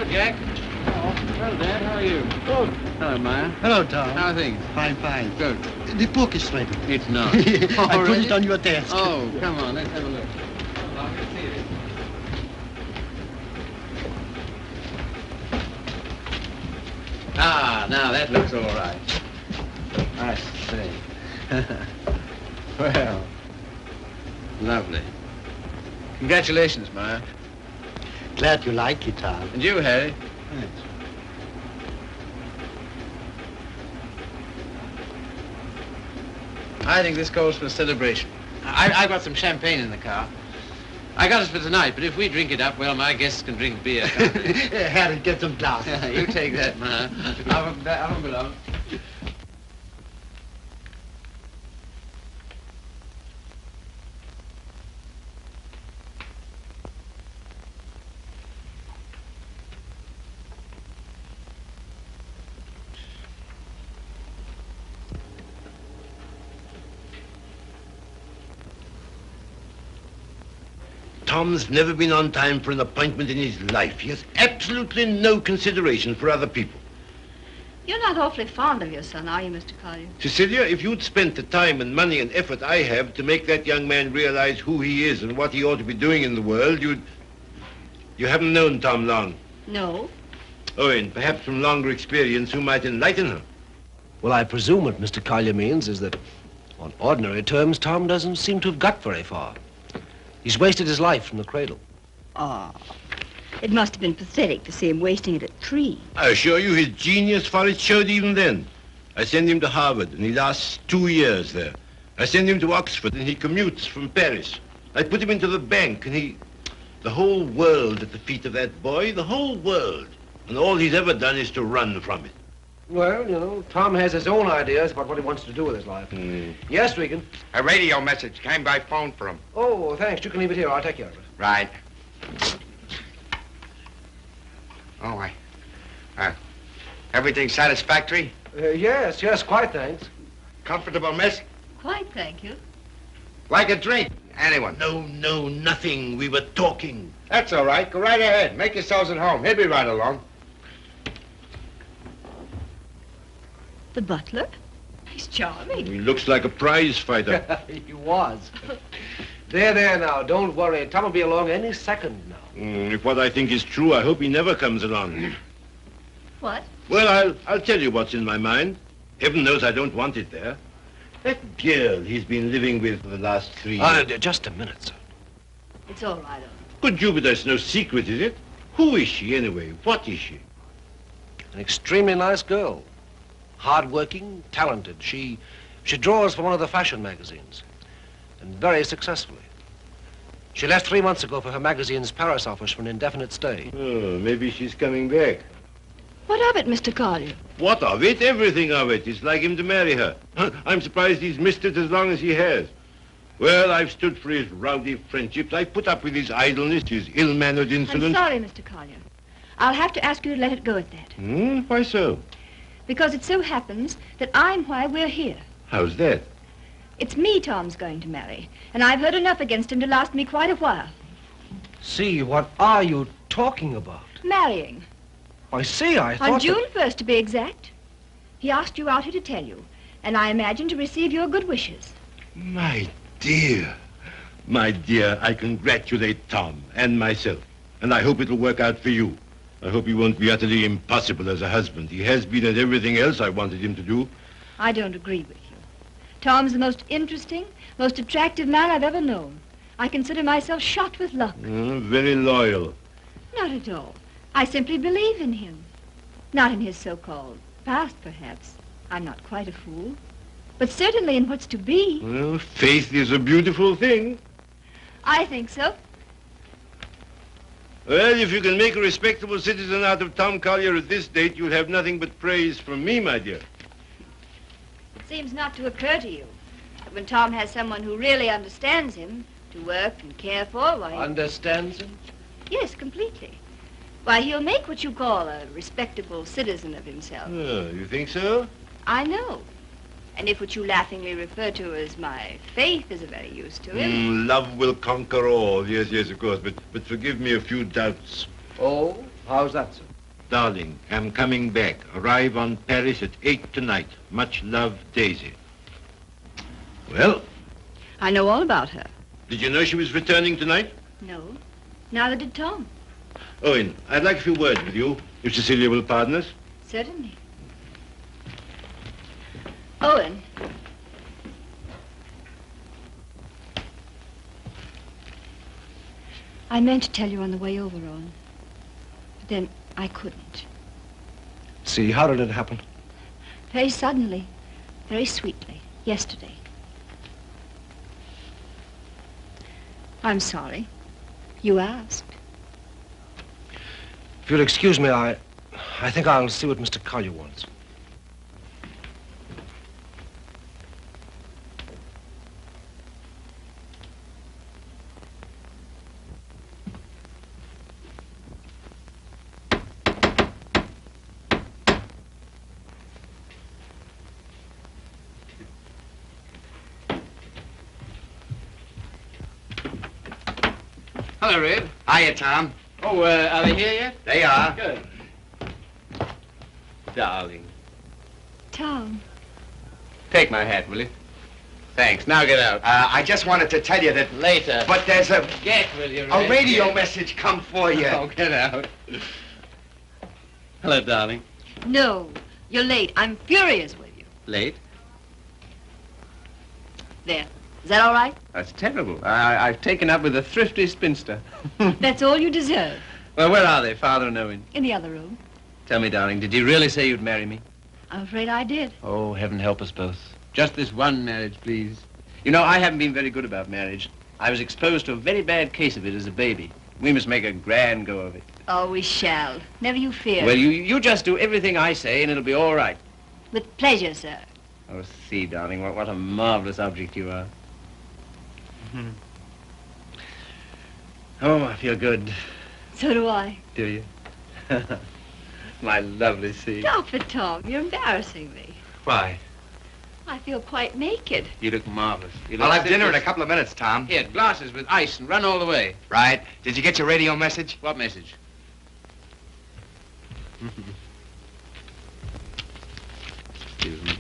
Hello, Jack. Oh, hello, Dad. How are you? Good. Hello, Maya. Hello, Tom. How are things? Fine, fine. Good. The book is ready. It's not. I put it on your desk. Oh, come on. Let's have a look. I can see it. Ah, now that looks all right. I see. Well, lovely. Congratulations, Maya. Glad you like it, Tom. And you, Harry? Thanks. I think this calls for a celebration. I've got some champagne in the car. I got it for tonight, but if we drink it up, well, my guests can drink beer, can't they? Harry, get some glass. You take that, Maya. I'm beloved. Tom's never been on time for an appointment in his life. He has absolutely no consideration for other people. You're not awfully fond of your son, are you, Mr. Collier? Cecilia, if you'd spent the time and money and effort I have to make that young man realize who he is and what he ought to be doing in the world, You haven't known Tom long. No. Oh, and perhaps from longer experience, who might enlighten her. Well, I presume what Mr. Collier means is that, on ordinary terms, Tom doesn't seem to have got very far. He's wasted his life from the cradle. Ah, it must have been pathetic to see him wasting it at 3. I assure you his genius for it showed even then. I send him to Harvard, and he lasts 2 years there. I send him to Oxford, and he commutes from Paris. I put him into the bank, and the whole world at the feet of that boy, the whole world. And all he's ever done is to run from it. Well, you know, Tom has his own ideas about what he wants to do with his life. Yes, Regan? A radio message came by phone for him. Oh, thanks. You can leave it here. I'll take care of it. Right. Oh, everything satisfactory? Yes, quite, thanks. Comfortable, miss? Quite, thank you. Like a drink? Anyone? No, nothing. We were talking. That's all right. Go right ahead. Make yourselves at home. He'll be right along. The butler? He's charming. He looks like a prize fighter. He was. There now. Don't worry. Tom will be along any second now. If what I think is true, I hope he never comes along. What? Well, I'll tell you what's in my mind. Heaven knows I don't want it there. That girl he's been living with for the last 3 years. Just a minute, sir. It's all right, Good Jupiter, it's no secret, is it? Who is she, anyway? What is she? An extremely nice girl. Hard-working, talented. She draws for one of the fashion magazines. And very successfully. She left 3 months ago for her magazine's Paris office for an indefinite stay. Oh, maybe she's coming back. What of it, Mr. Collier? What of it? Everything of it. It's like him to marry her. I'm surprised he's missed it as long as he has. Well, I've stood for his rowdy friendships. I've put up with his idleness, his ill-mannered insolence. I'm sorry, Mr. Collier. I'll have to ask you to let it go at that. Why so? Because it so happens that I'm why we're here. How's that? It's me Tom's going to marry, and I've heard enough against him to last me quite a while. See, what are you talking about? Marrying. I see, I thought On June 1st, to be exact. He asked you out here to tell you, and I imagine to receive your good wishes. My dear, I congratulate Tom and myself, and I hope it'll work out for you. I hope he won't be utterly impossible as a husband. He has been at everything else I wanted him to do. I don't agree with you. Tom's the most interesting, most attractive man I've ever known. I consider myself shot with luck. Very loyal. Not at all. I simply believe in him. Not in his so-called past, perhaps. I'm not quite a fool. But certainly in what's to be. Well, faith is a beautiful thing. I think so. Well, if you can make a respectable citizen out of Tom Collier at this date, you'll have nothing but praise from me, my dear. It seems not to occur to you that when Tom has someone who really understands him to work and care for, why... Understands him? Yes, completely. Why, he'll make what you call a respectable citizen of himself. Oh, you think so? I know. And if what you laughingly refer to as my faith is of any use to him... Love will conquer all. Yes, of course. But forgive me a few doubts. Oh, how's that, sir? Darling, I'm coming back. Arrive on Paris at 8 tonight. Much love, Daisy. Well, I know all about her. did you know she was returning tonight? No. Neither did Tom. Owen, I'd like a few words with you, if Cecilia will pardon us. Certainly. Owen. I meant to tell you on the way over, Owen. But then I couldn't. See, how did it happen? Very suddenly, very sweetly, yesterday. I'm sorry. You asked. If you'll excuse me, I think I'll see what Mr. Collier wants. Hello, Red. Hiya, Tom. Oh, are they here yet? They are. Good. Darling. Tom. Take my hat, will you? Thanks. Now get out. I just wanted to tell you that... Later. But there's a Get, will you, Red? radio Get. message come for you. Oh, get out. Hello, darling. No, you're late. I'm furious with you. Late? There. Is that all right? That's terrible. I've taken up with a thrifty spinster. That's all you deserve. Well, where are they, Father and Owen? In the other room. Tell me, darling, did you really say you'd marry me? I'm afraid I did. Oh, heaven help us both. Just this one marriage, please. You know, I haven't been very good about marriage. I was exposed to a very bad case of it as a baby. We must make a grand go of it. Oh, we shall. Never you fear. Well, you just do everything I say, and it'll be all right. With pleasure, sir. Oh, see, darling, what a marvelous object you are. Oh, I feel good. So do I. Do you? My lovely sea. Stop it, Tom. You're embarrassing me. Why? I feel quite naked. You look marvelous. You look I'll have dinner in a simply- couple of minutes, Tom. Here, glasses with ice and run all the way. Right. Did you get your radio message? What message? Excuse me.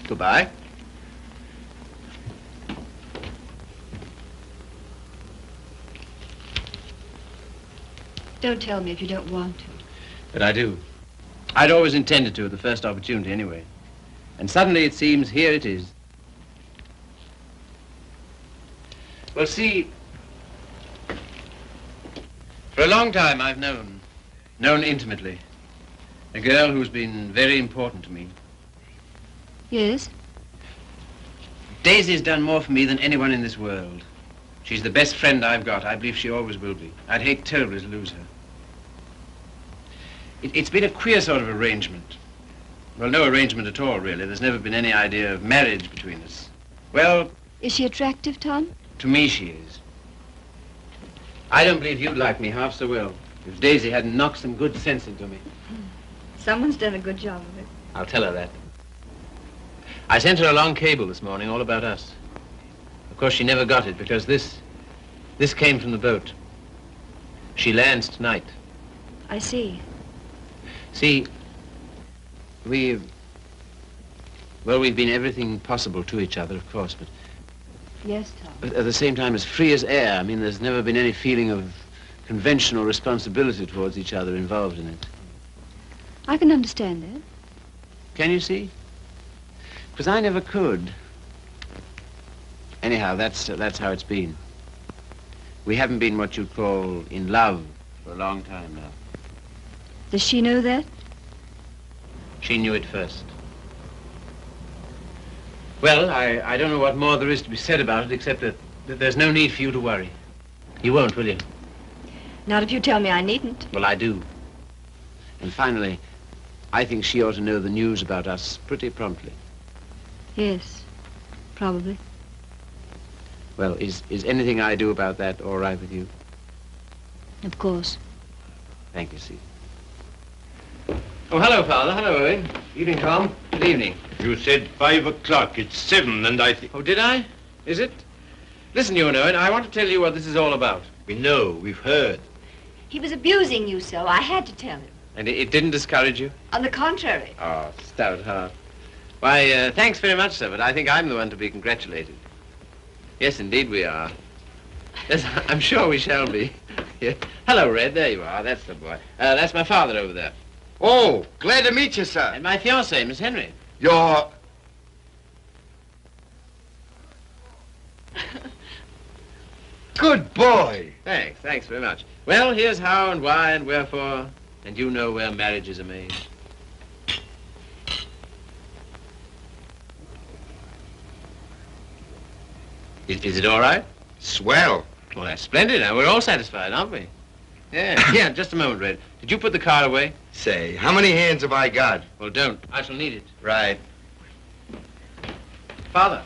Goodbye. Don't tell me if you don't want to. But I do. I'd always intended to at the first opportunity anyway. And suddenly it seems here it is. Well, see, for a long time I've known intimately, a girl who's been very important to me. Yes? Daisy's done more for me than anyone in this world. She's the best friend I've got. I believe she always will be. I'd hate terribly to lose her. It's been a queer sort of arrangement. Well, no arrangement at all, really. There's never been any idea of marriage between us. Well, Is she attractive, Tom? to me she is. I don't believe you'd like me half so well if Daisy hadn't knocked some good sense into me. Someone's done a good job of it. I'll tell her that. I sent her a long cable this morning all about us. Of course, she never got it because this came from the boat. She lands tonight. I see. See, we've been everything possible to each other, of course, Yes, Tom. but at the same time as free as air. I mean, there's never been any feeling of conventional responsibility towards each other involved in it. I can understand that. Can you see? Because I never could. Anyhow, that's how it's been. We haven't been what you'd call in love for a long time now. Does she know that? She knew it first. Well, I don't know what more there is to be said about it, except that there's no need for you to worry. You won't, will you? Not if you tell me I needn't. Well, I do. And finally, I think she ought to know the news about us pretty promptly. Yes, probably. Well, is anything I do about that all right with you? Of course. Thank you, Steve. Oh, hello, Father. Hello, Owen. Evening, Tom. Good Good evening. You said 5 o'clock. It's 7, and I think... Oh, did I? Is it? Listen, you know it. I want to tell you what this is all about. We know. We've heard. He was abusing you so. I had to tell him. And it didn't discourage you? On the contrary. Oh, stout heart. Why, thanks very much, sir, but I think I'm the one to be congratulated. Yes, indeed we are. Yes, I'm sure we shall be. Yeah. Hello, Red. There you are. That's the boy. That's my father over there. Oh, glad to meet you, sir. And my fiancée, Miss Henry. You're... Good boy. Thanks very much. Well, here's how and why and wherefore, and you know where marriages are made. Is it all right? Swell. Well, that's splendid. Now, we're all satisfied, aren't we? Yeah, yeah, just a moment, Red. Did you put the car away? Say, how many hands have I got? Well, don't. I shall need it. Right. Father,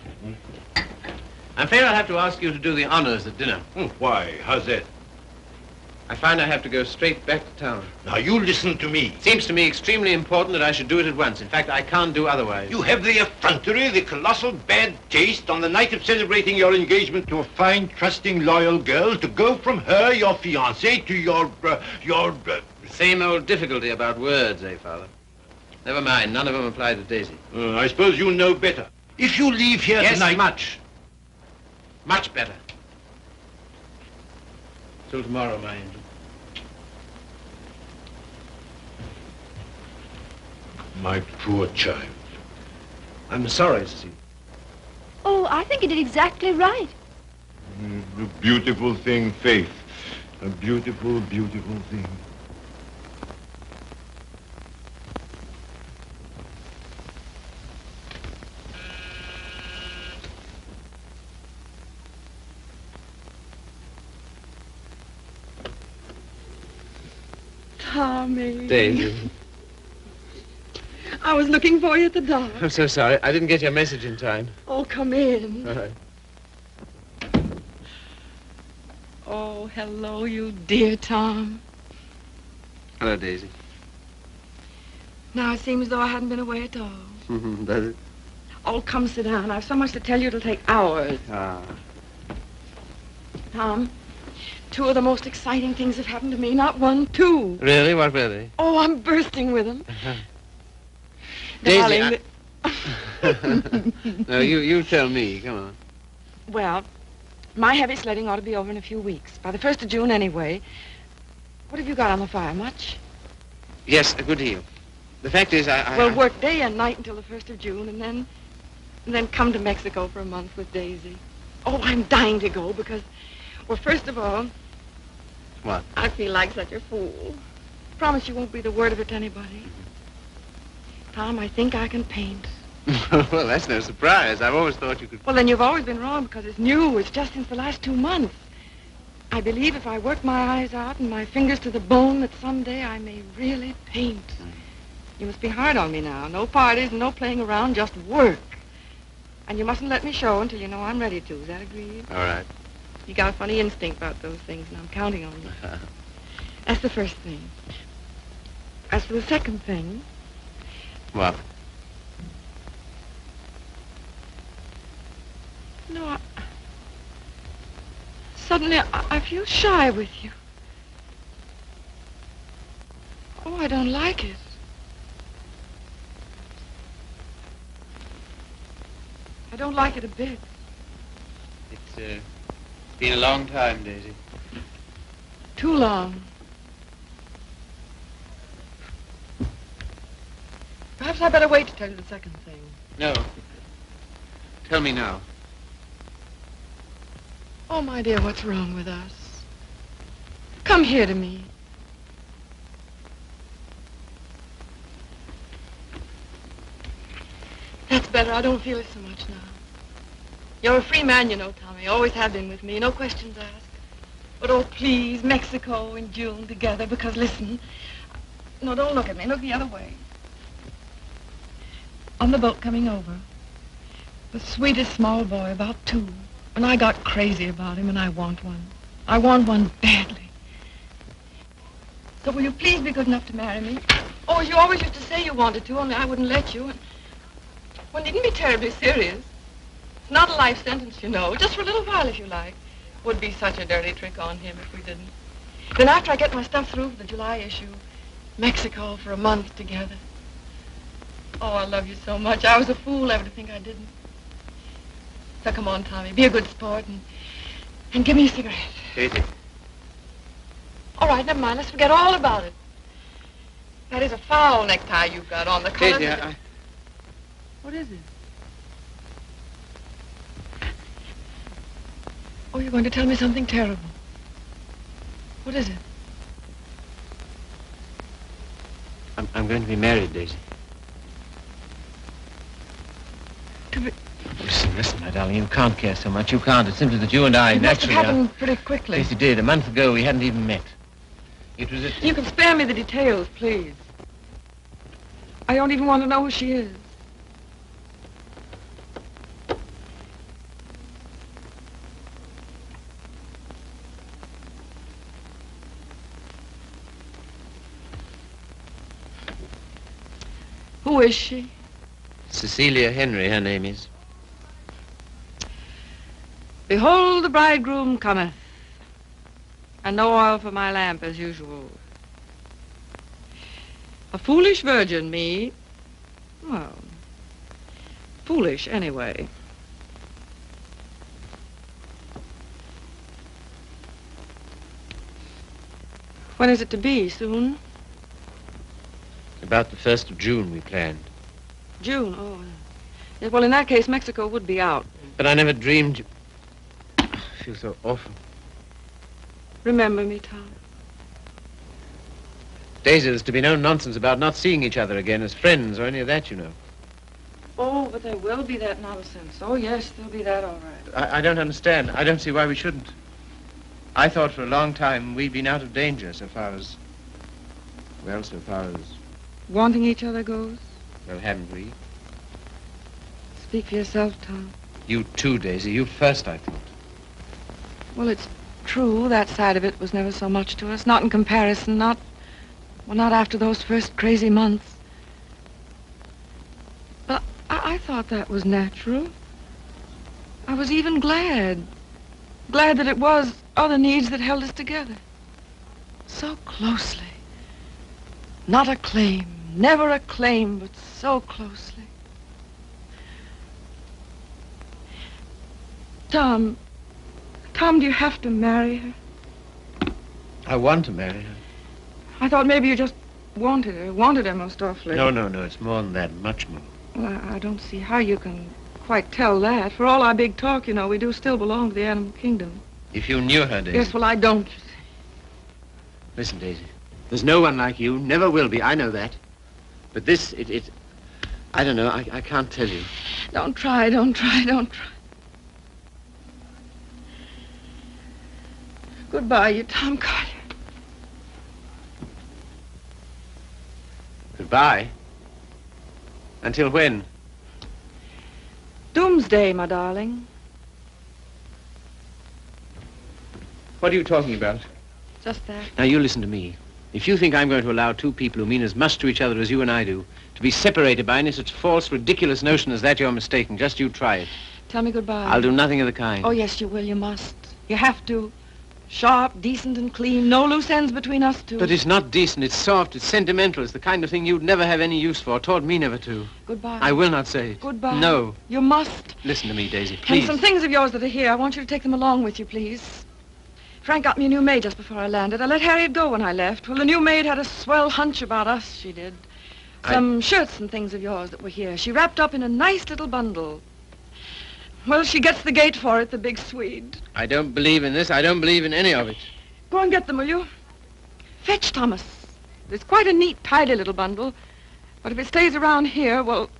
I'm afraid I'll have to ask you to do the honors at dinner. Why? How's that? I find I have to go straight back to town. Now, you listen to me. It seems to me extremely important that I should do it at once. In fact, I can't do otherwise. You have the effrontery, the colossal bad taste on the night of celebrating your engagement to a fine, trusting, loyal girl to go from her, your fiancé, to your... The same old difficulty about words, eh, Father? Never mind. None of them apply to Daisy. I suppose you know better. If you leave here tonight... Yes, much. Much better. Till tomorrow, my angel. My poor child. I'm sorry, Cecile. Oh, I think you did exactly right. A beautiful thing, Faith. A beautiful, beautiful thing. Tommy. Daisy. I was looking for you at the door. I'm so sorry. I didn't get your message in time. Oh, come in. All right. Oh, hello, you dear Tom. Hello, Daisy. Now it seems as though I hadn't been away at all. Does it? Oh, come sit down. I've so much to tell you it'll take hours. Ah. Tom, two of the most exciting things have happened to me. Not one, two. Really? What were they? Oh, I'm bursting with them. Daisy, Darling, No, you tell me. Come on. well, my heavy sledding ought to be over in a few weeks. By the 1st of June, anyway. What have you got on the fire? Much? Yes, a good deal. The fact is, Well, work day and night until the 1st of June, and then come to Mexico for a month with Daisy. Oh, I'm dying to go because, well, first of all... What? I feel like such a fool. Promise you won't breathe a word of it to anybody. Tom, I think I can paint. Well, that's no surprise. I've always thought you could... Well, then you've always been wrong because it's new. It's just since the last 2 months. I believe if I work my eyes out and my fingers to the bone that someday I may really paint. You must be hard on me now. No parties and no playing around, just work. And you mustn't let me show until you know I'm ready to. Is that agreed? All right. You got a funny instinct about those things, and I'm counting on you. That's the first thing. As for the second thing... What? No, suddenly I feel shy with you. Oh, I don't like it. I don't like it a bit. It's been a long time, Daisy. Too long. Perhaps I better wait to tell you the second thing. No. Tell me now. Oh, my dear, what's wrong with us? Come here to me. That's better. I don't feel it so much now. You're a free man, you know, Tommy. Always have been with me. No questions asked. But, oh, please, Mexico in June together, because, listen. No, don't look at me. Look the other way. On the boat coming over, the sweetest small boy, about 2. And I got crazy about him, and I want one. I want one badly. So will you please be good enough to marry me? Oh, you always used to say you wanted to, only I wouldn't let you. One needn't be terribly serious. It's not a life sentence, you know. Just for a little while, if you like. Would be such a dirty trick on him if we didn't. Then after I get my stuff through for the July issue, Mexico for a month together. Oh, I love you so much. I was a fool ever to think I didn't. So come on, Tommy, be a good sport and give me a cigarette. Katie. All right, never mind. Let's forget all about it. That is a foul necktie you've got on. The colors... Katie, What is it? Oh, you're going to tell me something terrible. What is it? I'm going to be married, Daisy. To be... Listen, my darling, you can't care so much. You can't. It's simply that you and I It must have naturally happened pretty quickly. Yes, it did. A month ago, we hadn't even met. It was at... You can spare me the details, please. I don't even want to know who she is. Who is she? Cecilia Henry, her name is. Behold, the bridegroom cometh, and no oil for my lamp as usual. A foolish virgin, me. Well, foolish anyway. When is it to be? Soon? About the 1st of June, we planned. June, oh. Yeah, well, in that case, Mexico would be out. But I never dreamed... I feel so awful. Remember me, Tom. Daisy, there's to be no nonsense about not seeing each other again as friends or any of that, you know. Oh, but there will be that nonsense. Oh, yes, there'll be that, all right. I don't understand. I don't see why we shouldn't. I thought for a long time we'd been out of danger so far as... Well, so far as... Wanting each other goes? Well, haven't we? Speak for yourself, Tom. You too, Daisy. You first, I thought. Well, it's true. That side of it was never so much to us. Not in comparison. Not after those first crazy months. But I thought that was natural. I was even glad. Glad that it was other needs that held us together. So closely. Not a claim. Never a claim, but so closely. Tom, do you have to marry her? I want to marry her. I thought maybe you just wanted her most awfully. No, it's more than that, much more. Well, I don't see how you can quite tell that. For all our big talk, you know, we do still belong to the animal kingdom. If you knew her, Daisy... Yes, well, I don't. Listen, Daisy, there's no one like you, never will be, I know that. But this, I don't know, I can't tell you. Don't try. Goodbye, you Tom Carter. Goodbye? Until when? Doomsday, my darling. What are you talking about? Just that. Now, you listen to me. If you think I'm going to allow two people who mean as much to each other as you and I do to be separated by any such false, ridiculous notion as that, you're mistaken. Just you try it. Tell me goodbye. I'll do nothing of the kind. Oh, yes, you will. You must. You have to. Sharp, decent, and clean. No loose ends between us two. But it's not decent. It's soft. It's sentimental. It's the kind of thing you'd never have any use for. Taught me never to. Goodbye. I will not say it. Goodbye. No. You must. Listen to me, Daisy, please. And some things of yours that are here, I want you to take them along with you, please. Frank got me a new maid just before I landed. I let Harriet go when I left. Well, the new maid had a swell hunch about us, she did. Some shirts and things of yours that were here. She wrapped up in a nice little bundle. Well, she gets the gate for it, the big Swede. I don't believe in this. I don't believe in any of it. Go and get them, will you? Fetch Thomas. It's quite a neat, tidy little bundle. But if it stays around here, well,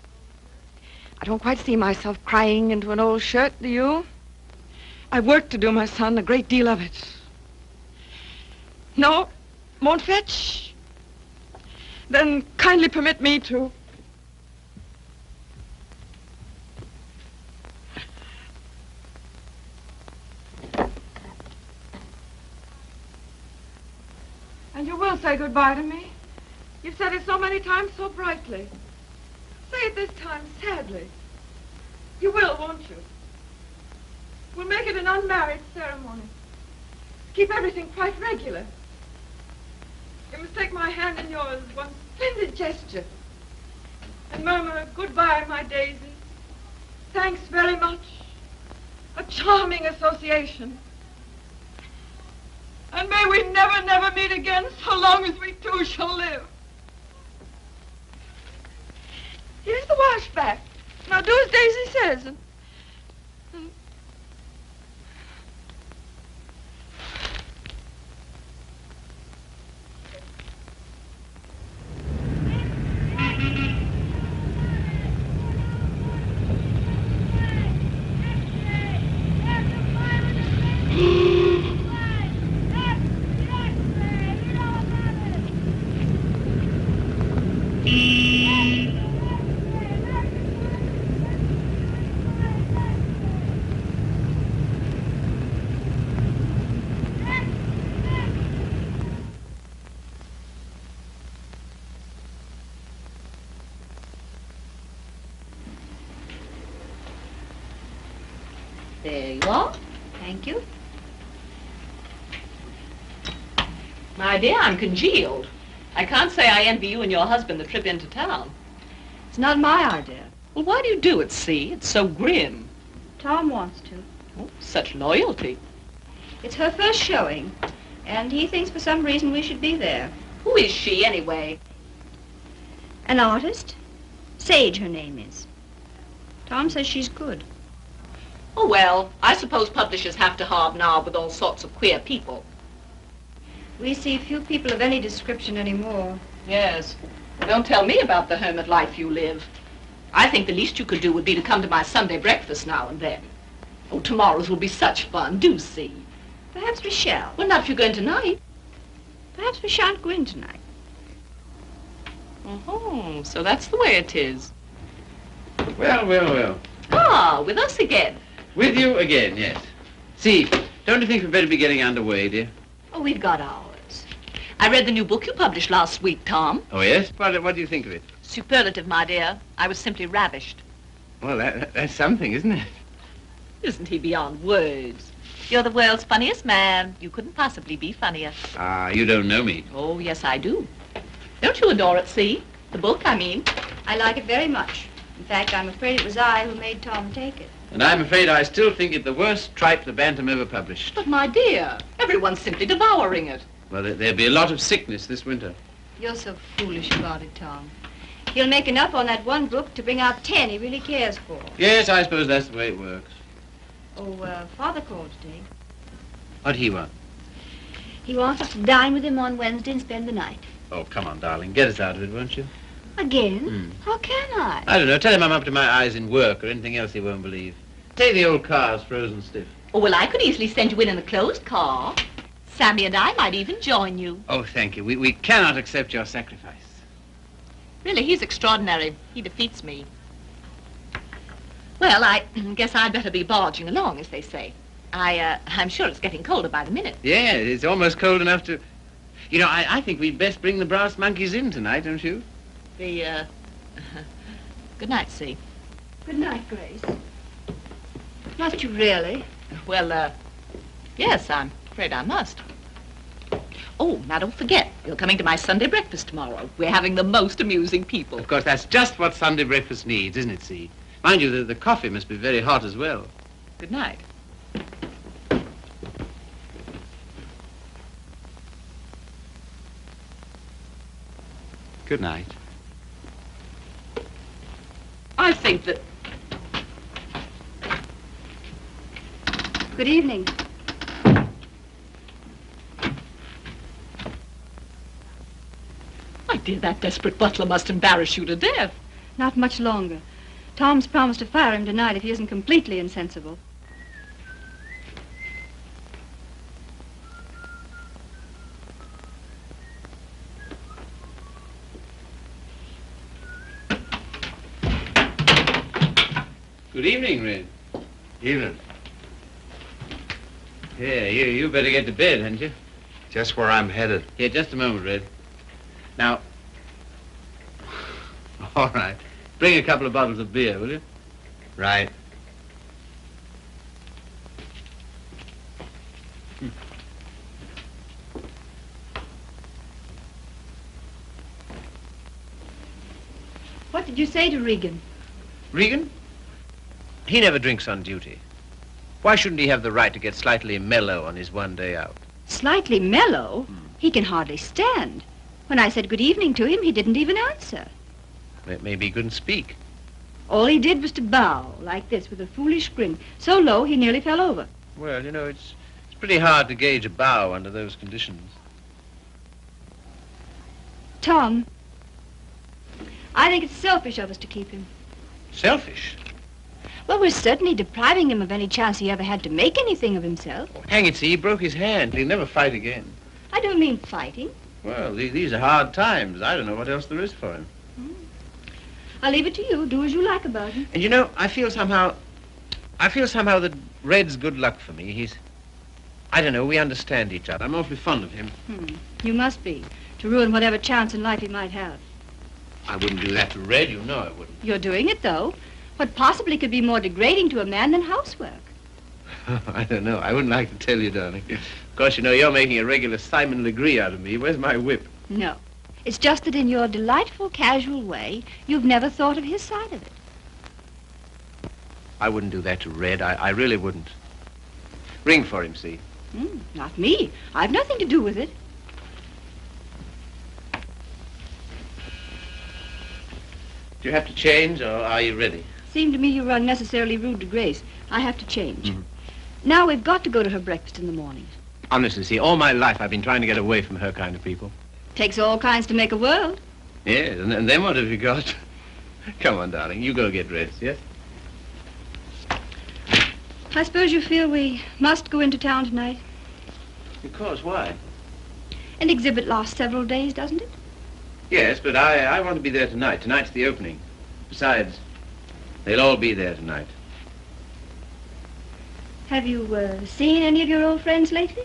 I don't quite see myself crying into an old shirt, do you? I've work to do, my son, a great deal of it. No? Won't fetch? Then kindly permit me to. And you will say goodbye to me? You've said it so many times so brightly. Say it this time sadly. You will, won't you? We'll make it an unmarried ceremony. Keep everything quite regular. You must take my hand in yours, one splendid gesture, and murmur, goodbye, my Daisy. Thanks very much. A charming association. And may we never, never meet again so long as we two shall live. Here's the wash back. Now do as Daisy says. And there you are. Thank you. My dear, I'm congealed. I can't say I envy you and your husband the trip into town. It's not my idea. Well, why do you do it, see? It's so grim. Tom wants to. Oh, such loyalty. It's her first showing, and he thinks for some reason we should be there. Who is she, anyway? An artist? Sage, her name is. Tom says she's good. Oh, well, I suppose publishers have to hobnob with all sorts of queer people. We see few people of any description anymore. Yes. Well, don't tell me about the hermit life you live. I think the least you could do would be to come to my Sunday breakfast now and then. Oh, tomorrow's will be such fun. Do see. Perhaps we shall. Well, not if you're going tonight. Perhaps we shan't go in tonight. Oh, so that's the way it is. Well, well, well. Ah, with us again. With you again, yes. See, don't you think we'd better be getting underway, dear? Oh, we've got ours. I read the new book you published last week, Tom. Oh, yes? What do you think of it? Superlative, my dear. I was simply ravished. Well, that's something, isn't it? Isn't he beyond words? You're the world's funniest man. You couldn't possibly be funnier. Ah, you don't know me. Oh, yes, I do. Don't you adore it, see? The book, I mean. I like it very much. In fact, I'm afraid it was I who made Tom take it. And I'm afraid I still think it the worst tripe the Bantam ever published. But, my dear, everyone's simply devouring it. Well, there'll be a lot of sickness this winter. You're so foolish about it, Tom. He'll make enough on that one book to bring out 10 he really cares for. Yes, I suppose that's the way it works. Oh, Father called today. What'd he want? He wants us to dine with him on Wednesday and spend the night. Oh, come on, darling. Get us out of it, won't you? Again? How can I? I don't know. Tell him I'm up to my eyes in work or anything else he won't believe. Say the old car's frozen stiff. Oh, well, I could easily send you in a closed car. Sammy and I might even join you. Oh, thank you. We cannot accept your sacrifice. Really, he's extraordinary. He defeats me. Well, I guess I'd better be barging along, as they say. I'm sure it's getting colder by the minute. Yeah, it's almost cold enough to... You know, I think we'd best bring the brass monkeys in tonight, don't you? Good night, See. Good night, Grace. Must you really? Well, yes, I'm afraid I must. Oh, now don't forget, you're coming to my Sunday breakfast tomorrow. We're having the most amusing people. Of course, that's just what Sunday breakfast needs, isn't it, See? Mind you, the coffee must be very hot as well. Good night. Good night. I think that... Good evening. My dear, that desperate butler must embarrass you to death. Not much longer. Tom's promised to fire him tonight if he isn't completely insensible. Good evening, Red. Evening. Yeah, you better get to bed, hadn't you? Just where I'm headed. Here, just a moment, Red. Now... All right. Bring a couple of bottles of beer, will you? Right. What did you say to Regan? Regan? He never drinks on duty. Why shouldn't he have the right to get slightly mellow on his one day out? Slightly mellow? He can hardly stand. When I said good evening to him, he didn't even answer. Maybe he couldn't speak. All he did was to bow, like this, with a foolish grin, so low he nearly fell over. Well, you know, it's pretty hard to gauge a bow under those conditions. Tom, I think it's selfish of us to keep him. Selfish? Well, we're certainly depriving him of any chance he ever had to make anything of himself. Oh, hang it, see, he broke his hand. He'll never fight again. I don't mean fighting. Well, these are hard times. I don't know what else there is for him. I'll leave it to you. Do as you like about him. And you know, I feel somehow that Red's good luck for me. I don't know, we understand each other. I'm awfully fond of him. You must be, to ruin whatever chance in life he might have. I wouldn't do that to Red, you know I wouldn't. You're doing it, though. What possibly could be more degrading to a man than housework? I don't know. I wouldn't like to tell you, darling. Of course, you know, you're making a regular Simon Legree out of me. Where's my whip? No. It's just that in your delightful, casual way, you've never thought of his side of it. I wouldn't do that to Red. I really wouldn't. Ring for him, see? Not me. I've nothing to do with it. Do you have to change, or are you ready? Seemed to me you were unnecessarily rude to Grace. I have to change. Now we've got to go to her breakfast in the morning. Honestly, see, all my life I've been trying to get away from her kind of people. Takes all kinds to make a world. Yes, and then what have you got? Come on, darling, you go get dressed, yes? I suppose you feel we must go into town tonight. Because, why? An exhibit lasts several days, doesn't it? Yes, but I want to be there tonight. Tonight's the opening. Besides, they'll all be there tonight. Have you seen any of your old friends lately?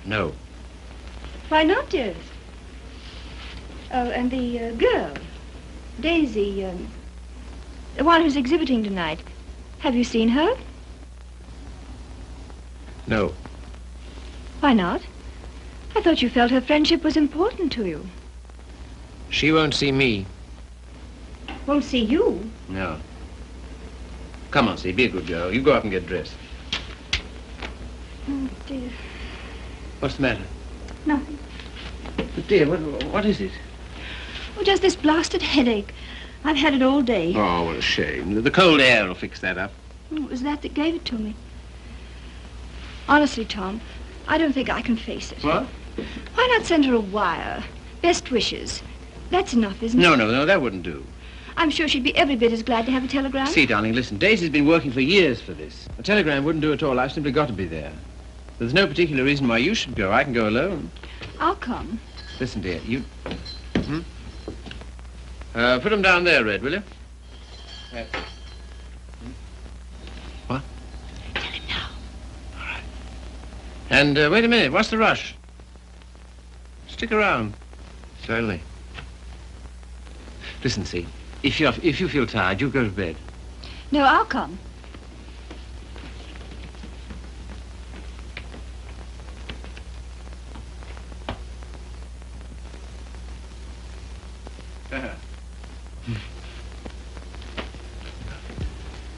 No. Why not, dearest? Oh, and the girl, Daisy, the one who's exhibiting tonight. Have you seen her? No. Why not? I thought you felt her friendship was important to you. She won't see me. Won't see you? No. Come on, see, be a good girl. You go up and get dressed. Oh, dear. What's the matter? Nothing. But, dear, what is it? Oh, just this blasted headache. I've had it all day. Oh, what a shame. The cold air will fix that up. Oh, it was that gave it to me. Honestly, Tom, I don't think I can face it. What? Why not send her a wire? Best wishes. That's enough, isn't it? No, that wouldn't do. I'm sure she'd be every bit as glad to have a telegram. See, darling, listen, Daisy's been working for years for this. A telegram wouldn't do at all. I've simply got to be there. There's no particular reason why you should go. I can go alone. I'll come. Listen, dear, you... put them down there, Red, will you? Yes. What? Tell him now. All right. And wait a minute. What's the rush? Stick around. Certainly. Listen, see, if you feel tired, you go to bed. No, I'll come.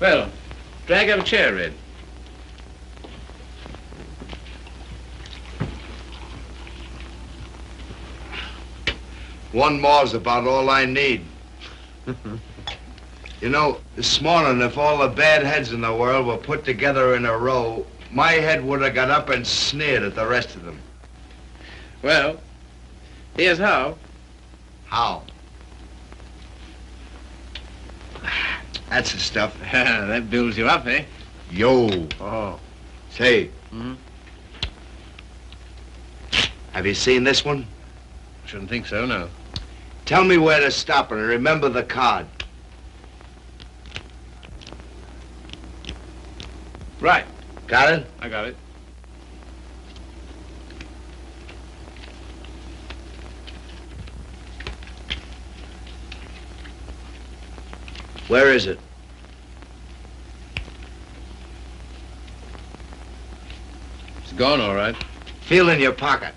Well, drag up a chair, Red. One more's about all I need. You know, this morning, if all the bad heads in the world were put together in a row, my head would have got up and sneered at the rest of them. Well, here's how. How? That's the stuff. That builds you up, eh? Yo. Oh. Say. Mm-hmm. Have you seen this one? Shouldn't think so, no. Tell me where to stop and remember the card. Right. Got it? I got it. Where is it? It's gone, all right. Feel in your pocket.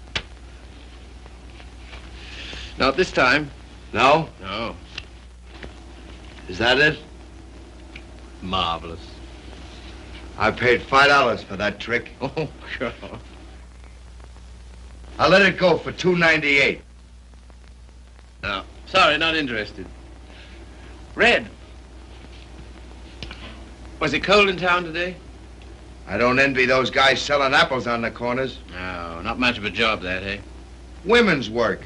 Not this time. No? No. Is that it? Marvelous. I paid $5 for that trick. Oh, sure. I'll let it go for $2.98. No, sorry, not interested. Red. Was it cold in town today? I don't envy those guys selling apples on the corners. No, not much of a job, that, eh? Women's work.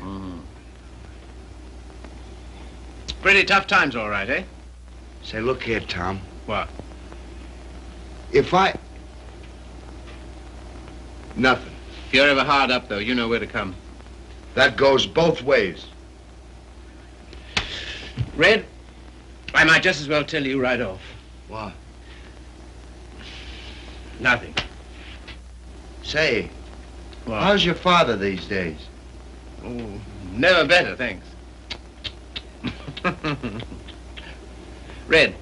Pretty tough times, all right, eh? Say, look here, Tom. What? If I... Nothing. If you're ever hard up, though, you know where to come. That goes both ways. Red, I might just as well tell you right off. What? Nothing. Say, What? how's your father these days? Oh, never better, thanks. Red,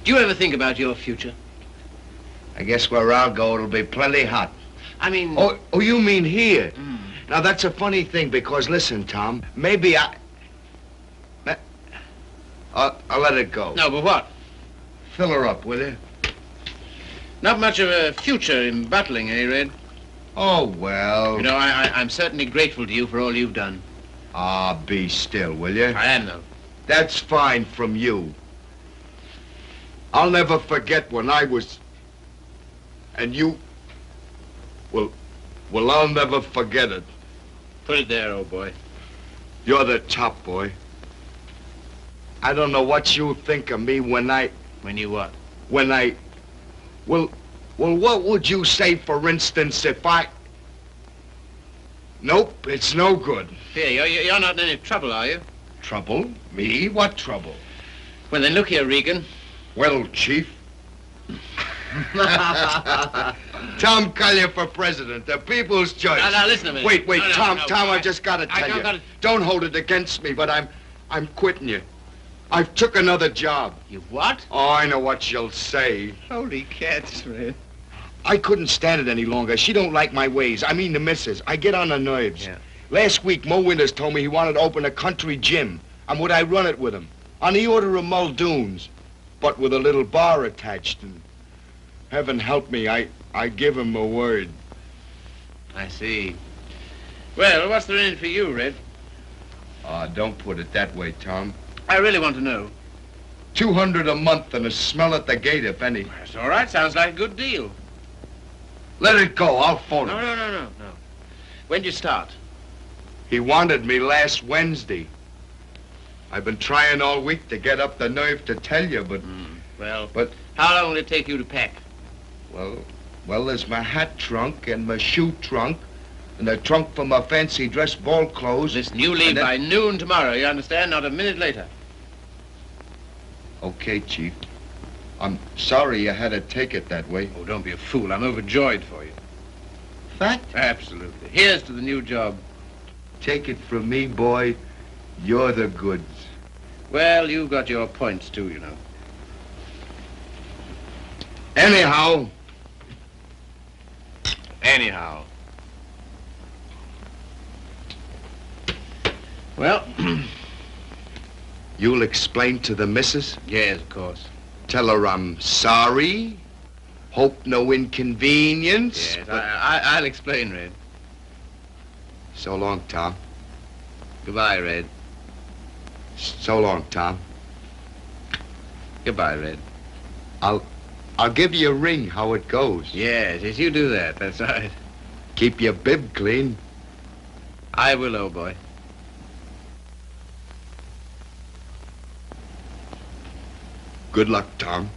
do you ever think about your future? I guess where I'll go, it'll be plenty hot. I mean... Oh, you mean here? Now, that's a funny thing, because listen, Tom, maybe I'll let it go. No, but what? Fill her up, will you? Not much of a future in battling, eh, Red? Oh, well... You know, I'm certainly grateful to you for all you've done. Ah, be still, will you? I am, though. That's fine from you. I'll never forget when I was... And you... Well, I'll never forget it. Put it there, old boy. You're the top boy. I don't know what you think of me when I... When you what? When I... Well, what would you say, for instance, if I... Nope, it's no good. Here, you're not in any trouble, are you? Trouble? Me? What trouble? Well, then look here, Regan. Well, Chief. Tom Collier for president, the people's choice. Now, listen a minute. Wait, No, Tom, no, I just gotta tell you. gotta... Don't hold it against me, but I'm quitting you. I've took another job. You've what? Oh, I know what you'll say. Holy cats, Red. I couldn't stand it any longer. She don't like my ways. I mean the missus. I get on her nerves. Yeah. Last week, Mo Winters told me he wanted to open a country gym. And would I run it with him? On the order of Muldoon's. But with a little bar attached. And heaven help me, I give him a word. I see. Well, what's there in it for you, Red? Don't put it that way, Tom. I really want to know. $200 a month and a smell at the gate, if any. That's all right. Sounds like a good deal. Let it go. I'll phone him. No. When'd you start? He wanted me last Wednesday. I've been trying all week to get up the nerve to tell you, but... But how long will it take you to pack? Well, there's my hat trunk and my shoe trunk and the trunk for my fancy dress ball clothes. Listen, you leave by noon tomorrow, you understand? Not a minute later. Okay, Chief. I'm sorry you had to take it that way. Oh, don't be a fool. I'm overjoyed for you. Fact? Absolutely. Here's to the new job. Take it from me, boy. You're the goods. Well, you've got your points, too, you know. Anyhow. Well, You'll explain to the missus? yes, of course. Tell her I'm sorry. Hope no inconvenience. Yes, I'll explain, Red. So long, Tom. Goodbye, Red. So long, Tom. Goodbye, Red. I'll give you a ring how it goes. Yes, you do that. That's right. Keep your bib clean. I will, old boy. Good luck, Tom.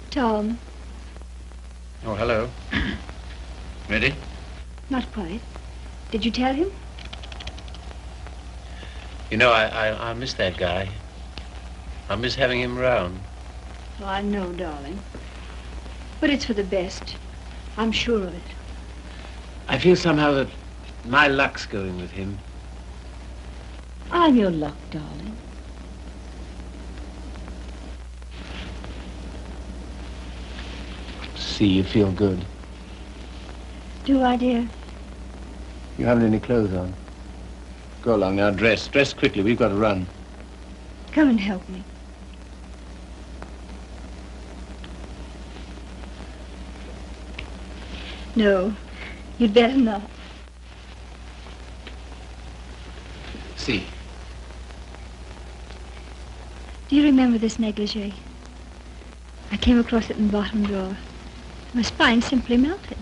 Tom, Oh, hello. Ready? not quite. Did you tell him? You know, I miss that guy. I miss having him around. Oh, I know, darling. But it's for the best. I'm sure of it. I feel somehow that my luck's going with him. I'm your luck, darling. See, you feel good. Do I, dear? You haven't any clothes on. Go along now, dress. Dress quickly, we've got to run. Come and help me. No, you'd better not. See. Do you remember this negligee? I came across it in the bottom drawer. My spine simply melted.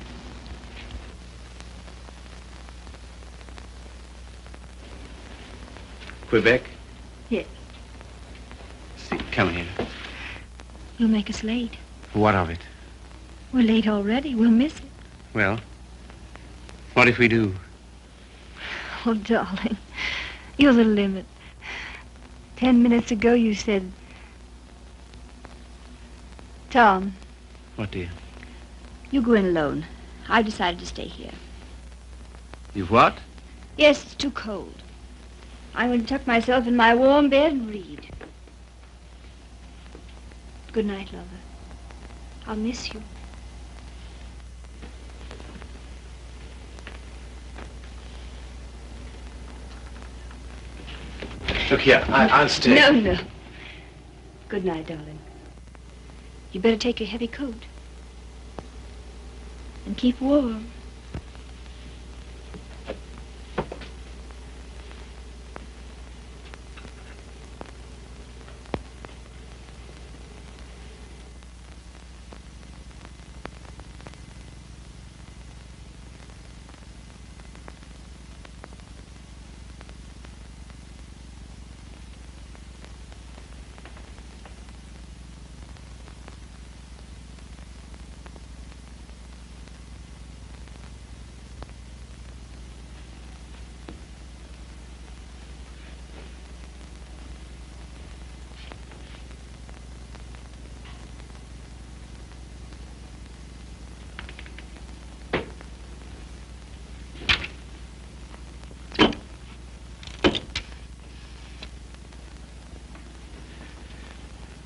Quebec? Yes. See, come here. You'll make us late. What of it? We're late already. We'll miss it. Well, what if we do? Oh, darling, you're the limit. 10 minutes ago you said... Tom. What, dear? You go in alone. I've decided to stay here. You've what? Yes, it's too cold. I'm going to tuck myself in my warm bed and read. Good night, lover. I'll miss you. Look here, I'll stay. No. Good night, darling. You better take your heavy coat. And keep warm.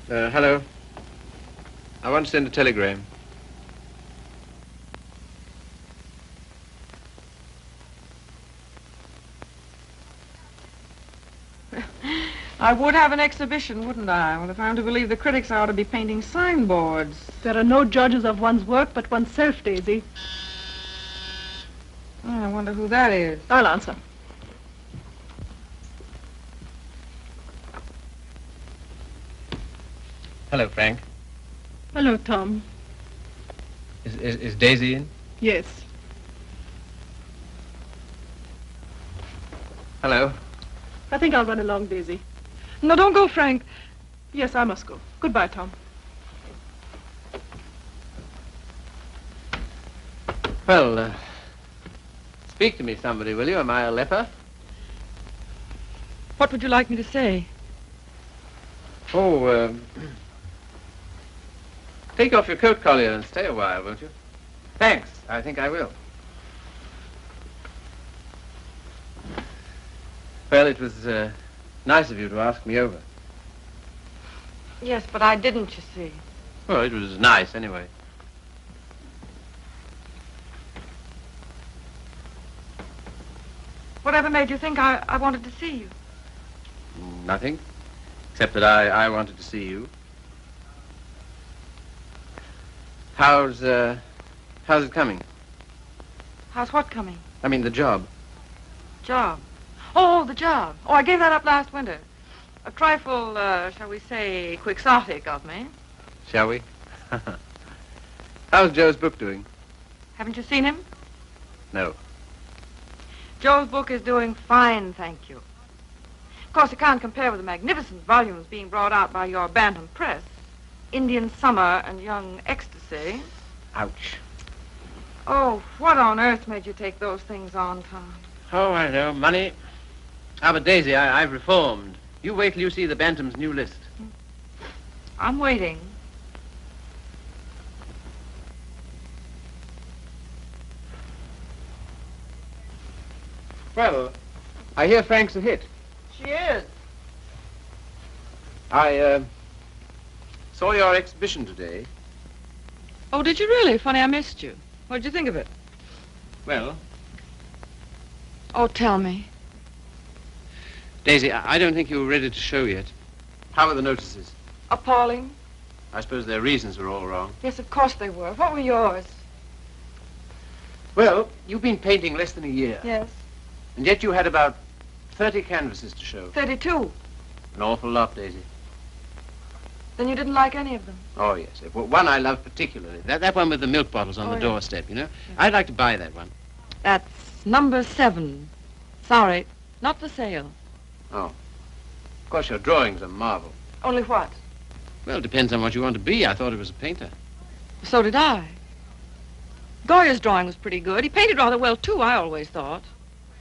Hello. I want to send a telegram. I would have an exhibition, wouldn't I? Well, if I'm to believe the critics, I ought to be painting signboards. There are no judges of one's work but oneself, Daisy. Oh, I wonder who that is. I'll answer. Hello, Frank. Hello, Tom. Is Daisy in? Yes. Hello. I think I'll run along, Daisy. No, don't go, Frank. Yes, I must go. Goodbye, Tom. Well, speak to me, somebody, will you? Am I a leper? What would you like me to say? Oh, take off your coat collar and stay a while, won't you? Thanks. I think I will. Well, it was nice of you to ask me over. Yes, but I didn't, you see. Well, it was nice, anyway. Whatever made you think I wanted to see you? Nothing, except that I wanted to see you. How's it coming? How's what coming? I mean, the job. Job. Oh, the job. Oh, I gave that up last winter. A trifle, shall we say, quixotic of me. Shall we? How's Joe's book doing? Haven't you seen him? No. Joe's book is doing fine, thank you. Of course, it can't compare with the magnificent volumes being brought out by your Bantam Press. Indian Summer and Young Ecstasy. Ouch. Oh, what on earth made you take those things on, Tom? Oh, I know. Money. Ah, but Daisy, I've reformed. You wait till you see the Bantam's new list. I'm waiting. Well, I hear Frank's a hit. She is. I saw your exhibition today. Oh, did you really? Funny, I missed you. What did you think of it? Well, Oh, tell me. Daisy, I don't think you were ready to show yet. How were the notices? Appalling. I suppose their reasons were all wrong. Yes, of course they were. What were yours? Well, you've been painting less than a year. Yes. And yet you had about 30 canvases to show. 32. An awful lot, Daisy. Then you didn't like any of them? Oh, yes. Well, one I love particularly. That one with the milk bottles on the doorstep, you know? I'd like to buy that one. That's number 7. Sorry, not for sale. Oh. Of course, your drawing's a marvel. Only what? Well, it depends on what you want to be. I thought it was a painter. So did I. Goya's drawing was pretty good. He painted rather well, too, I always thought.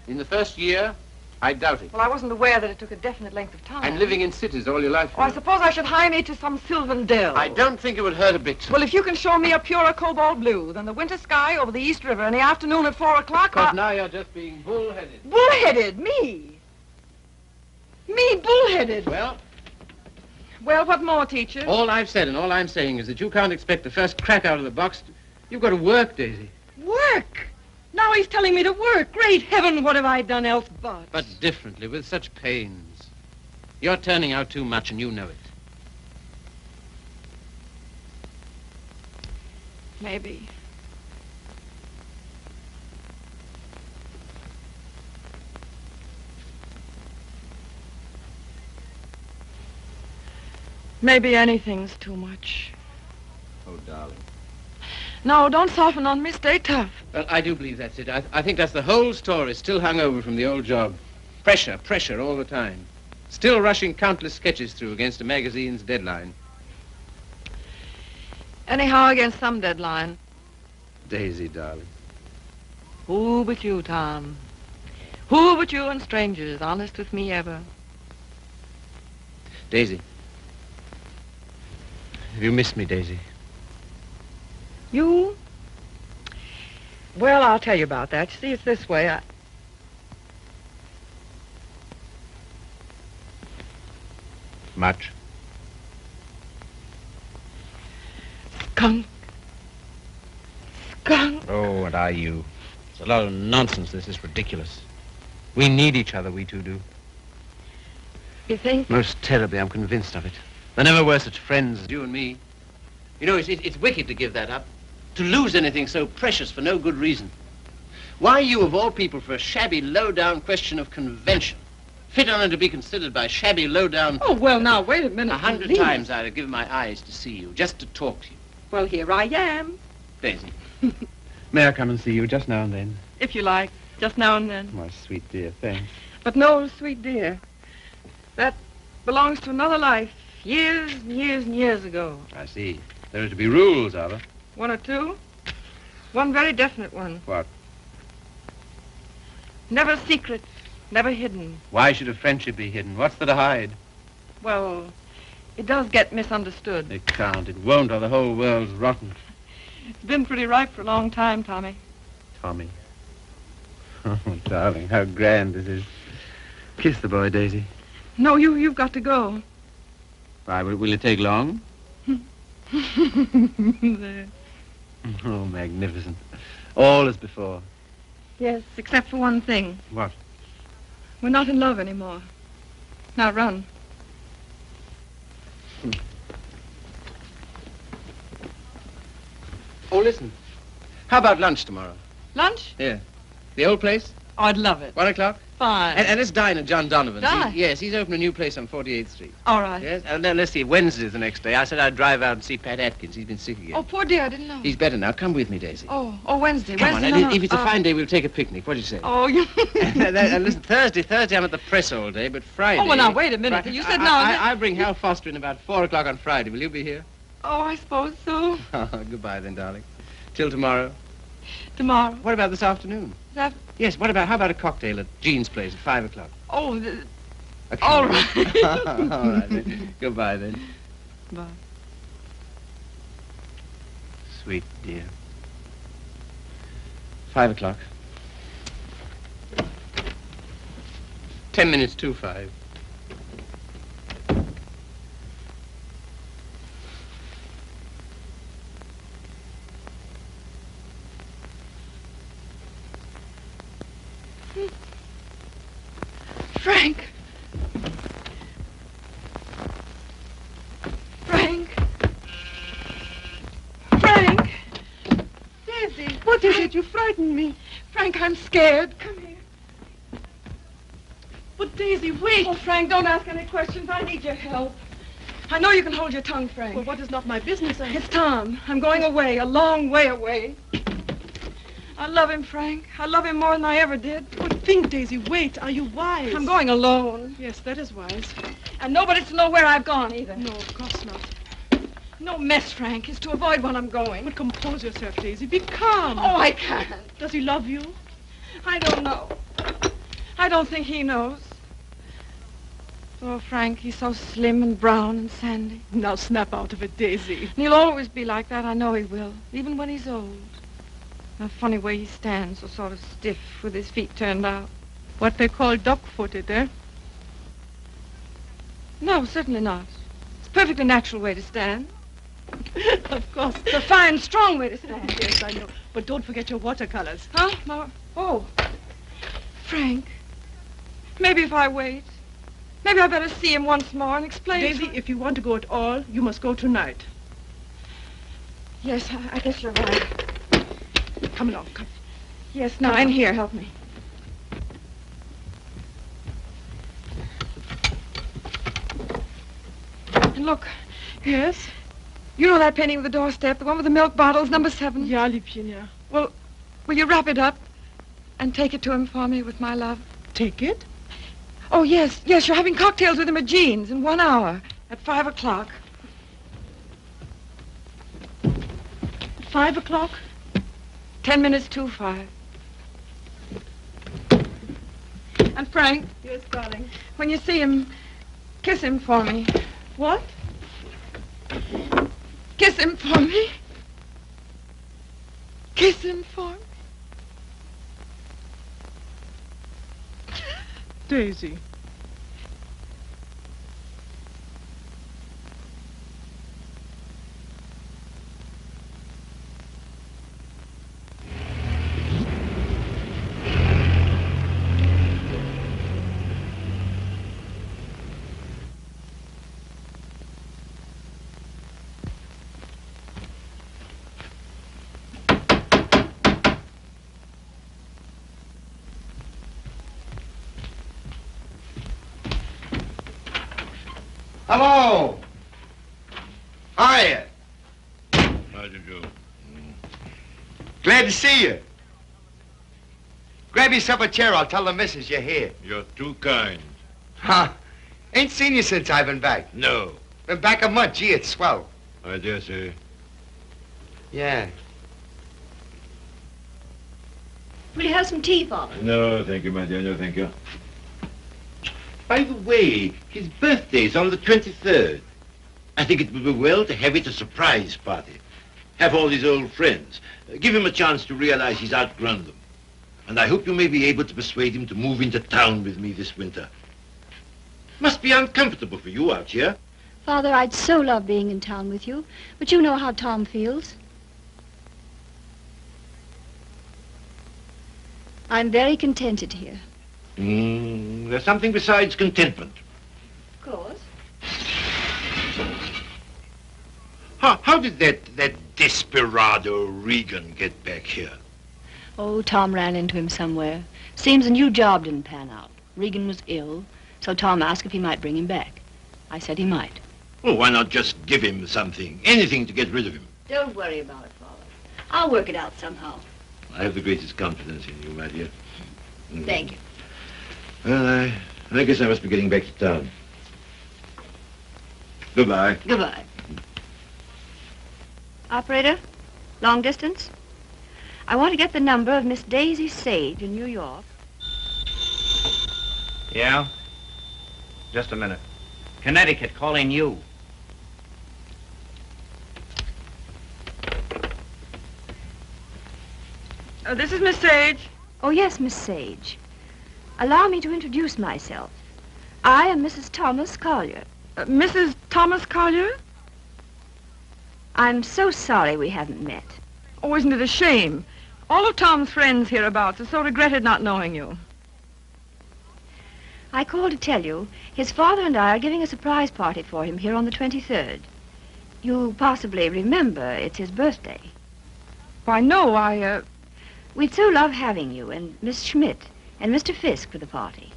In the first year, I doubt it. Well, I wasn't aware that it took a definite length of time. And living in cities all your life. Oh, I suppose I should hire me to some sylvan dell. I don't think it would hurt a bit. Well, if you can show me a purer cobalt blue than the winter sky over the East River in the afternoon at 4 o'clock... But now you're just being bullheaded. Bullheaded? Me? Me bullheaded? Well, what more, teacher? all I've said and all I'm saying is that you can't expect the first crack out of the box. You've got to work, Daisy. Work? Now he's telling me to work. Great heaven, what have I done else but? But differently, with such pains. You're turning out too much and you know it. Maybe. Maybe anything's too much. Oh, darling. No, don't soften on me. Stay tough. Well, I do believe that's it. I think that's the whole story, still hung over from the old job. Pressure all the time. Still rushing countless sketches through against a magazine's deadline. Anyhow, against some deadline. Daisy, darling. Who but you, Tom? Who but you and strangers, honest with me ever? Daisy. Have you missed me, Daisy? You? Well, I'll tell you about that. You see, it's this way. Much. Skunk. Oh, what are you? It's a lot of nonsense. This is ridiculous. We need each other, we two do. You think? Most terribly, I'm convinced of it. There never were such friends as you and me. You know, it's wicked to give that up. To lose anything so precious for no good reason. Why you, of all people, for a shabby, low-down question of convention, fit on to be considered by shabby, low-down... Oh, well, now, wait a minute. 100 times I'd have given my eyes to see you, just to talk to you. Well, here I am. Daisy, may I come and see you just now and then? If you like, just now and then. My sweet dear, thanks. But no, sweet dear, that belongs to another life, years and years and years ago. I see. There are to be rules, are there? 1 or 2. One very definite one. What? Never secret, never hidden. Why should a friendship be hidden? What's there to hide? Well, it does get misunderstood. It can't. It won't, or the whole world's rotten. It's been pretty ripe for a long time, Tommy. Tommy. Oh, darling, how grand this is. Kiss the boy, Daisy. No, you've got to go. Why, will it take long? There. Oh, magnificent. All as before. Yes, except for one thing. What? We're not in love anymore. Now run. Oh, listen. How about lunch tomorrow? Lunch? Yeah. The old place? Oh, I'd love it. 1 o'clock? Fine. And let's dine at John Donovan's. Dine? Yes, he's opened a new place on 48th Street. All right. Yes, and then let's see, Wednesday's the next day. I said I'd drive out and see Pat Atkins. He's been sick again. Oh, poor dear, I didn't know. He's better now. Come with me, Daisy. Oh, Wednesday. Come Wednesday. on, No, and if it's a no. fine day, we'll take a picnic. What do you say? Oh, you... And listen, Thursday, I'm at the press all day, but Friday... Oh, well, now, wait a minute. You said now... I bring Hal Foster in about 4 o'clock on Friday. Will you be here? Oh, I suppose so. Oh, goodbye then, darling. Till tomorrow. Tomorrow. What about this afternoon? Yes, how about a cocktail at Jean's place at 5 o'clock? Oh, Okay. all right. All right, then. Goodbye, then. Bye. Sweet dear. 5 o'clock. 10 minutes to 5. Frank. Frank. Frank. Daisy. What is it? You frightened me. Frank, I'm scared. Come here. But Daisy, wait. Oh, Frank, don't ask any questions. I need your help. I know you can hold your tongue, Frank. Well, what is not my business? It's Tom. I'm going away, a long way away. I love him, Frank. I love him more than I ever did. But think, Daisy, wait. Are you wise? I'm going alone. Yes, that is wise. And nobody's to know where I've gone, either. No, of course not. No mess, Frank. It's to avoid when I'm going. But compose yourself, Daisy. Be calm. Oh, I can't. Does he love you? I don't know. I don't think he knows. Oh, Frank, he's so slim and brown and sandy. Now snap out of it, Daisy. And he'll always be like that. I know he will, even when he's old. A funny way he stands, so sort of stiff, with his feet turned out. What they call duck-footed, eh? No, certainly not. It's a perfectly natural way to stand. Of course. It's a fine, strong way to stand. Yes, I know. But don't forget your watercolors. Huh? No. Oh. Frank, maybe if I wait, maybe I better see him once more and explain Daisy, if you want to go at all, you must go tonight. Yes, I guess you're right. Come along, come. Yes, now, in here, help me. And look. Yes? You know that painting of the doorstep, the one with the milk bottles, number 7? Ja, Liebchen, ja. Well, will you wrap it up and take it to him for me with my love? Take it? Oh, yes, yes, you're having cocktails with him at Jean's in 1 hour at 5 o'clock. 5 o'clock? 10 minutes to 5. And Frank. Yes, darling. When you see him, kiss him for me. What? Kiss him for me. Kiss him for me. Daisy. Hello. Hiya. How do you do? Glad to see you. Grab yourself a chair. I'll tell the missus you're here. You're too kind. Huh? Ain't seen you since I've been back. No. Been back a month. Gee, it's swell. I dare say. Yeah. Will you have some tea, Father? No, thank you, my dear. No, thank you. By the way, his birthday's on the 23rd. I think it would be well to have it a surprise party. Have all his old friends. Give him a chance to realize he's outgrown them. And I hope you may be able to persuade him to move into town with me this winter. Must be uncomfortable for you out here. Father, I'd so love being in town with you, but you know how Tom feels. I'm very contented here. There's something besides contentment. Of course. How did that desperado Regan get back here? Oh, Tom ran into him somewhere. Seems a new job didn't pan out. Regan was ill, so Tom asked if he might bring him back. I said he might. Well, why not just give him something, anything to get rid of him? Don't worry about it, Father. I'll work it out somehow. I have the greatest confidence in you, my dear. Thank you. Well, I guess I must be getting back to town. Goodbye. Goodbye. Operator, long distance? I want to get the number of Miss Daisy Sage in New York. Yeah? Just a minute. Connecticut, calling you. This is Miss Sage. Oh, yes, Miss Sage. Allow me to introduce myself. I am Mrs. Thomas Collier. Mrs. Thomas Collier? I'm so sorry we haven't met. Oh, isn't it a shame? All of Tom's friends hereabouts have so regretted not knowing you. I called to tell you his father and I are giving a surprise party for him here on the 23rd. You possibly remember it's his birthday. Why, no, We'd so love having you and Miss Schmidt and Mr. Fisk for the party.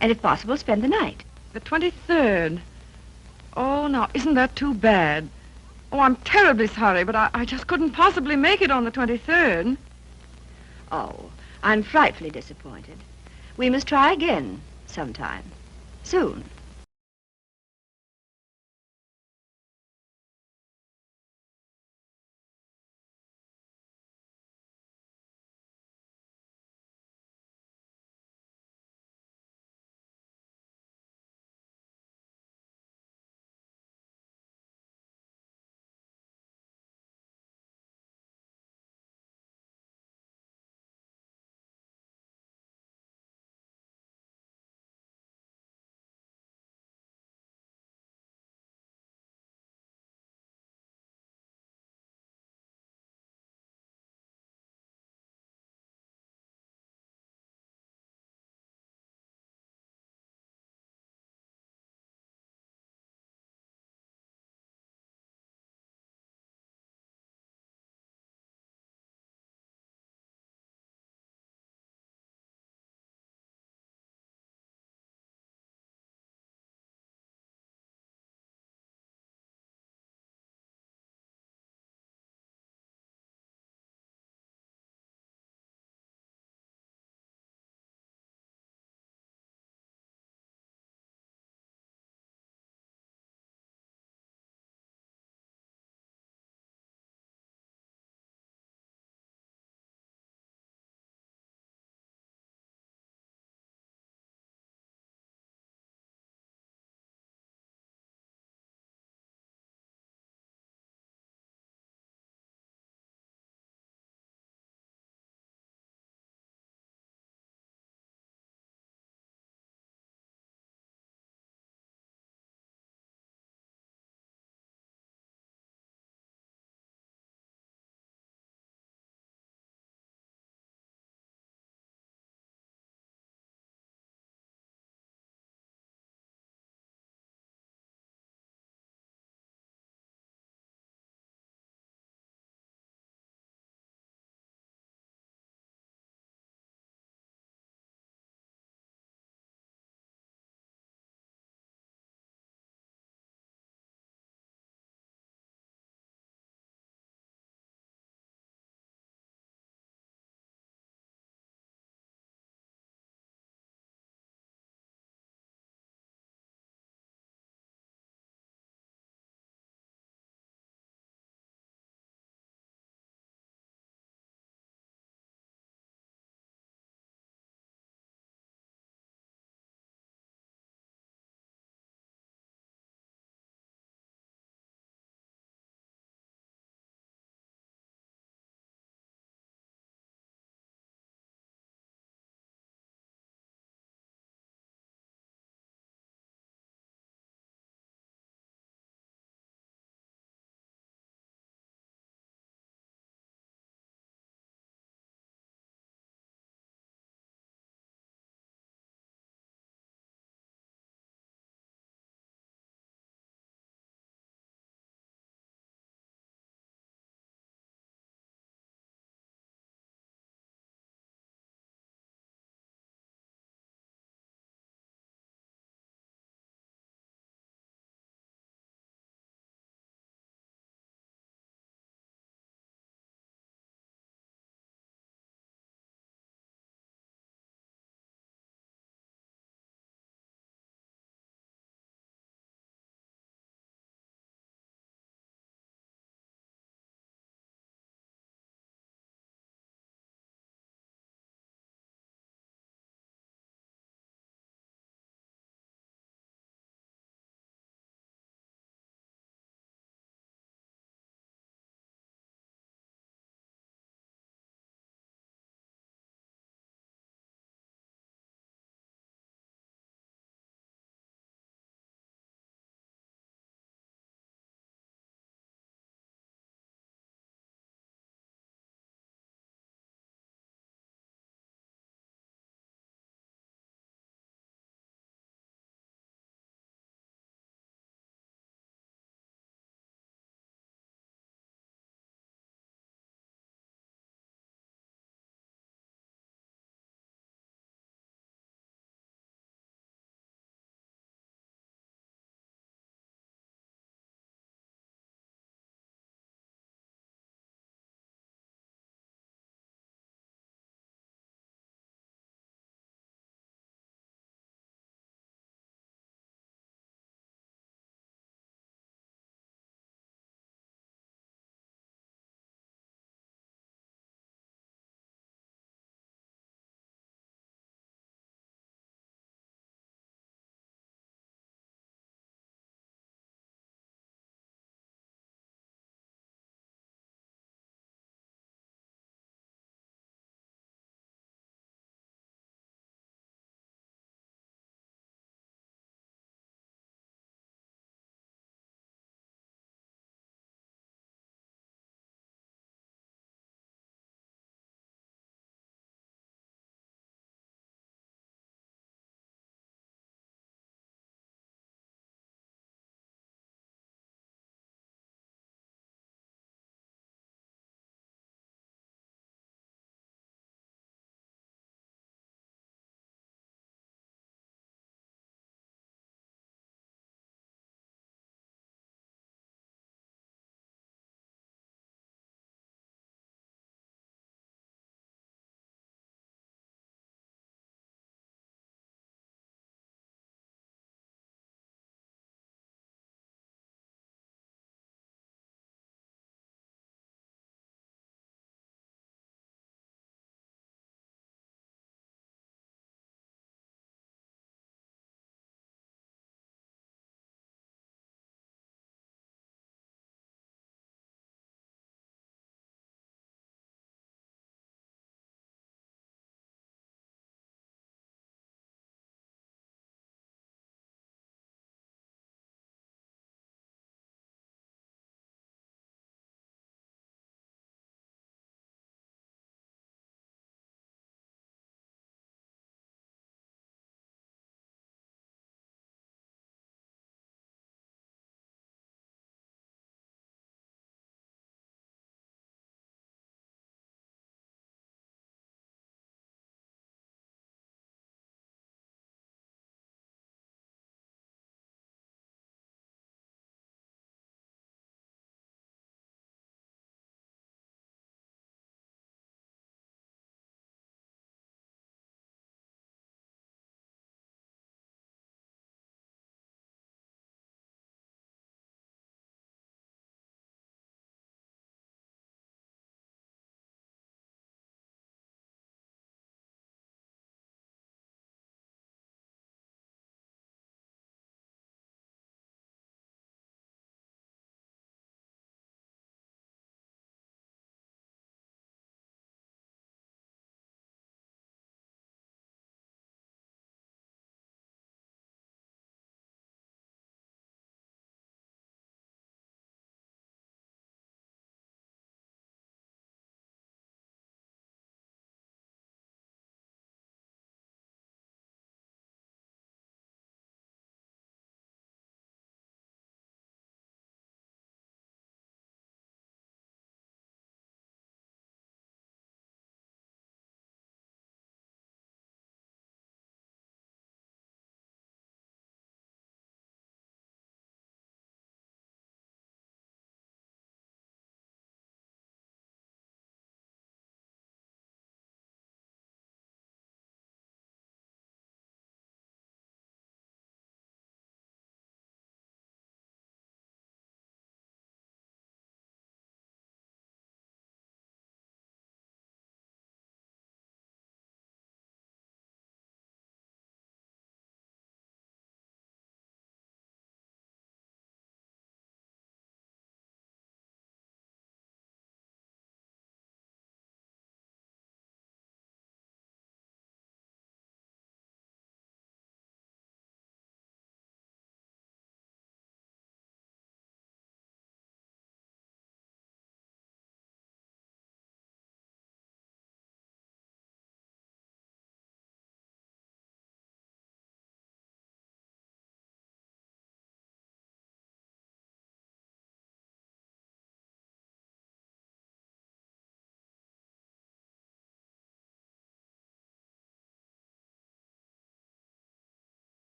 And if possible, spend the night. The 23rd. Oh, now, isn't that too bad? Oh, I'm terribly sorry, but I just couldn't possibly make it on the 23rd. Oh, I'm frightfully disappointed. We must try again sometime. Soon.